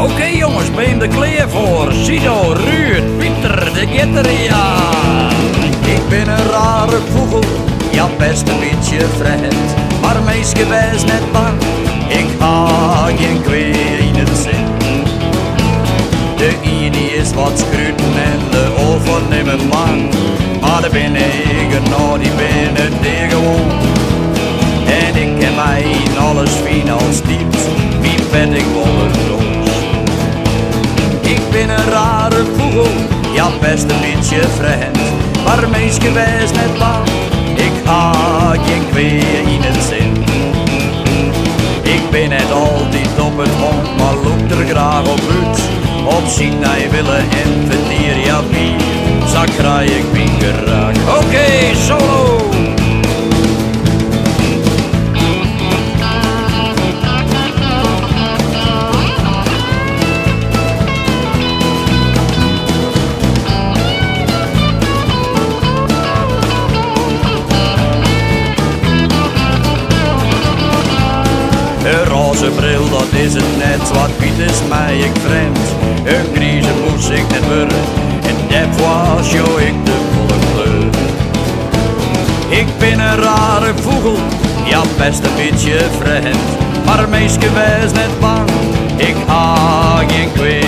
Oké jongens, ben je er klaar voor? Sido, Ruud, Pieter, de Gitter, ja. Ik ben een rare vogel, ja best een beetje vreemd, maar meisje wees net bang, ik ha geen kwee in het zin. De ene is wat schruten en de oven nemen man, maar de ben ik nou die ben het gewoon. En ik ken mij in alles fijn als diept, wie ben ik wel een roos. Ik ben een rare vogel, ja best een beetje vreemd, maar meisje wees net bang, ik ha geen kwee in het zin. Ik ben net altijd op het mond, maar loop er graag op uit. Op Sydney willen en verdier, ja bier, zak krijg ik winkel raak. Oké, solo! Een roze bril, dat is het net, zwart-wit is mij ik vreemd. Een grijze moest ik net worden, en dat was jo ik de volle kleur. Ik ben een rare vogel, ja best een beetje vreemd, maar meisje wees net bang, ik ha geen kwee